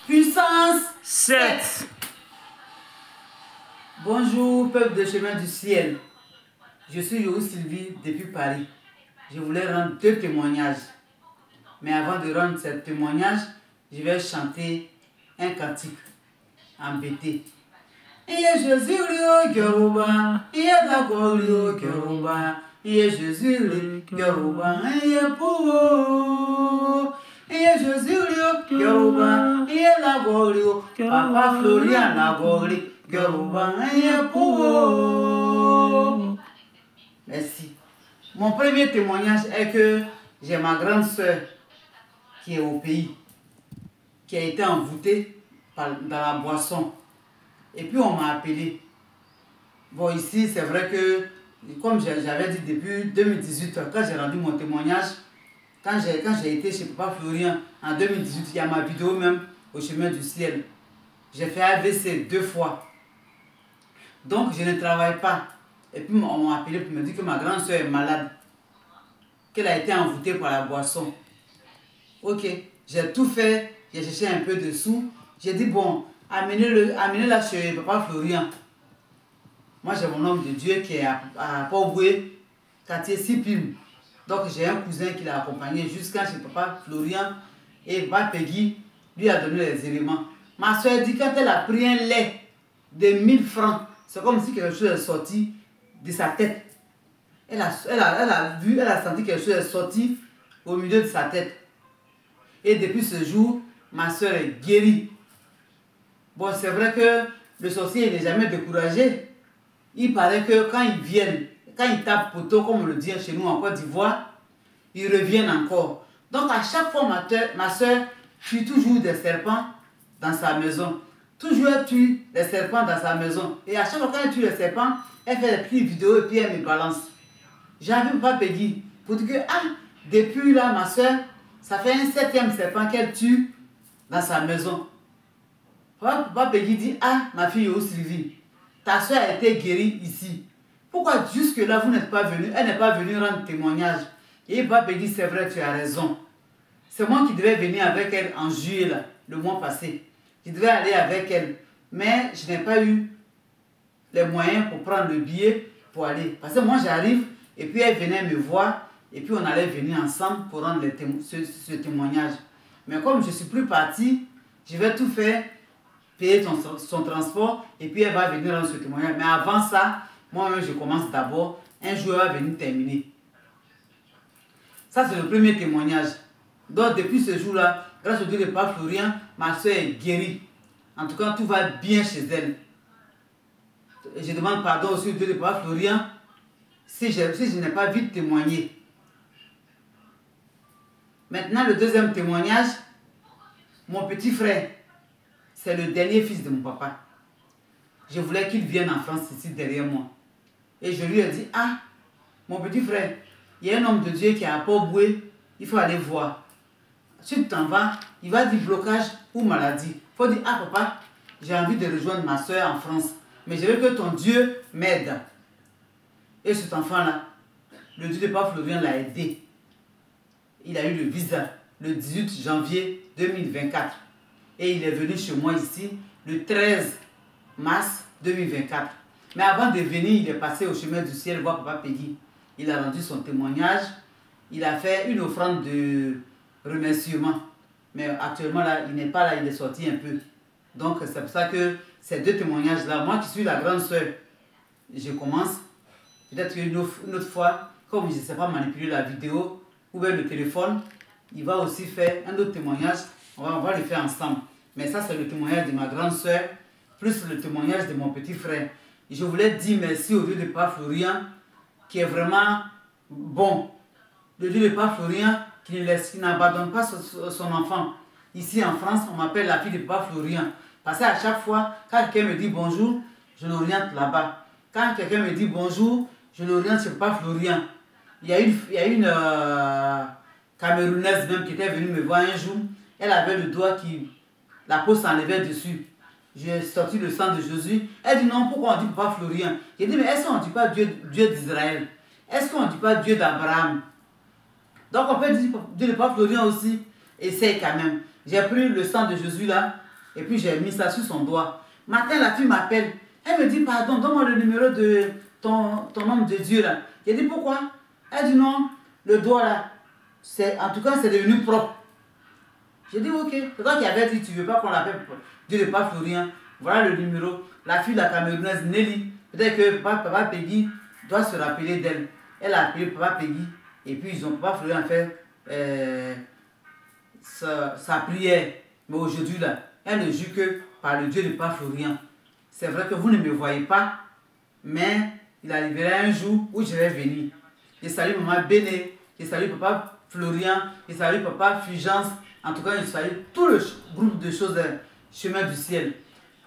Puissance 7. Bonjour, peuple de chemin du ciel. Je suis Yoru Sylvie depuis Paris. Je voulais rendre 2 témoignages. Mais avant de rendre ce témoignage, je vais chanter un cantique en BT. Il est Jésus le Kérouba, il est d'accord le Kérouba, il est Jésus le Kérouba, il est pour. Il est Jésus le Kérouba, il est la Gorio, Papa Florian la Gori, Kérouba, il est pour. Merci. Mon premier témoignage est que j'ai ma grande soeur qui est au pays, qui a été envoûtée dans la boisson. Et puis on m'a appelé. Bon, ici, c'est vrai que, comme j'avais dit depuis 2018, quand j'ai rendu mon témoignage, quand j'ai été chez Papa Florian en 2018, il y a ma vidéo même au chemin du ciel. J'ai fait AVC 2 fois. Donc, je ne travaille pas. Et puis, on m'a appelé pour me dire que ma grande soeur est malade. Qu'elle a été envoûtée par la boisson. Ok, j'ai tout fait. J'ai cherché un peu de sous. J'ai dit, bon, amenez-la chez Papa Florian. Moi, j'ai mon homme de Dieu qui est à Port-Boué, quartier Sipim. Donc, j'ai un cousin qui l'a accompagné jusqu'à chez Papa Florian. Et Papa Peggy lui a donné les éléments. Ma soeur dit quand elle a pris un lait de 1000 francs, c'est comme si quelque chose est sorti de sa tête. Elle a senti quelque chose est sorti au milieu de sa tête. Et depuis ce jour, ma soeur est guérie. Bon, c'est vrai que le sorcier n'est jamais découragé. Il paraît que quand ils viennent, quand ils tapent poteau, comme on le dit chez nous en Côte d'Ivoire, ils reviennent encore. Donc à chaque fois, ma soeur tue toujours des serpents dans sa maison. Toujours elle tue des serpents dans sa maison. Et à chaque fois quand elle tue les serpents, elle fait des petites vidéos et puis elle me balance. J'ai envie de pas Peggy pour dire que, depuis là, ma soeur, ça fait un 7e serpent qu'elle tue dans sa maison. Papa Peggy dit, ma fille Yoru Sylvie, ta soeur a été guérie ici. Pourquoi jusque-là vous n'êtes pas venu? Elle n'est pas venue rendre témoignage. Et Papa Peggy, c'est vrai, tu as raison. C'est moi qui devais venir avec elle en juillet, là, le mois passé. Je devais aller avec elle. Mais je n'ai pas eu les moyens pour prendre le billet pour aller. Parce que moi, j'arrive et puis elle venait me voir et puis on allait venir ensemble pour rendre ce témoignage. Mais comme je ne suis plus partie, je vais tout faire, payer son transport et puis elle va venir rendre ce témoignage. Mais avant ça, moi-même, je commence d'abord. Un jour, elle va venir terminer. Ça, c'est le premier témoignage. Donc, depuis ce jour-là, grâce au Dieu de Papa Florian, ma soeur est guérie. En tout cas, tout va bien chez elle. Je demande pardon aussi au Dieu de Papa Florian si je n'ai pas vite témoigné. Maintenant, le deuxième témoignage, mon petit frère, c'est le dernier fils de mon papa. Je voulais qu'il vienne en France ici derrière moi. Et je lui ai dit, mon petit frère, il y a un homme de Dieu qui est à Port-Boué, il faut aller voir. Si tu t'en vas, il va dire blocage ou maladie. Il faut dire, papa, j'ai envie de rejoindre ma soeur en France, mais je veux que ton Dieu m'aide. Et cet enfant-là, le Dieu de Papa Florian l'a aidé. Il a eu le visa le 18 janvier 2024. Et il est venu chez moi ici le 13 mars 2024. Mais avant de venir, il est passé au chemin du ciel voir Papa Peggy. Il a rendu son témoignage. Il a fait une offrande de remerciement. Mais actuellement, là, il n'est pas là, il est sorti un peu. Donc, c'est pour ça que ces 2 témoignages-là, moi qui suis la grande soeur, je commence. Peut-être qu'une autre fois, comme je ne sais pas manipuler la vidéo ou bien le téléphone, il va aussi faire un autre témoignage. On va le faire ensemble. Mais ça, c'est le témoignage de ma grande soeur, plus le témoignage de mon petit frère. Et je voulais dire merci au Dieu de Papa Florian, qui est vraiment bon. Le Dieu de Papa Florian, qui n'abandonne pas son enfant. Ici en France, on m'appelle la fille de Papa Florian. Parce qu'à chaque fois, quand quelqu'un me dit bonjour, je l'oriente là-bas. Quand quelqu'un me dit bonjour, je l'oriente chez Papa Florian. Il y a une Camerounaise même qui était venue me voir un jour. Elle avait le doigt qui... La peau s'enlevait dessus. J'ai sorti le sang de Jésus. Elle dit non, pourquoi on dit Papa Florian? J'ai dit mais est-ce qu'on ne dit pas Dieu d'Israël? Est-ce qu'on ne dit pas Dieu d'Abraham? Donc on peut dire Dieu de Papa Florian aussi. Essaye quand même. J'ai pris le sang de Jésus là. Et puis j'ai mis ça sur son doigt. Matin, la fille m'appelle. Elle me dit, pardon, donne-moi le numéro de ton homme de Dieu là. J'ai dit, pourquoi? Elle dit, non, le doigt là, en tout cas, c'est devenu propre. J'ai dit, ok. C'est toi qui avais dit, tu ne veux pas qu'on l'appelle Dieu de pas Florian. Voilà le numéro. La fille, la Camerounaise, Nelly. Peut-être que papa Peggy doit se rappeler d'elle. Elle a appelé papa Peggy. Et puis, ils ont papa Florian fait sa prière. Mais aujourd'hui, là, elle ne jure que par le Dieu de papa Florian. C'est vrai que vous ne me voyez pas, mais il arrivera un jour où je vais venir. Je salue maman Béné, je salue papa Florian, je salue papa Fulgence. En tout cas, je salue tout le groupe de choses, chemin du ciel.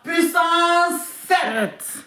Puissance 7.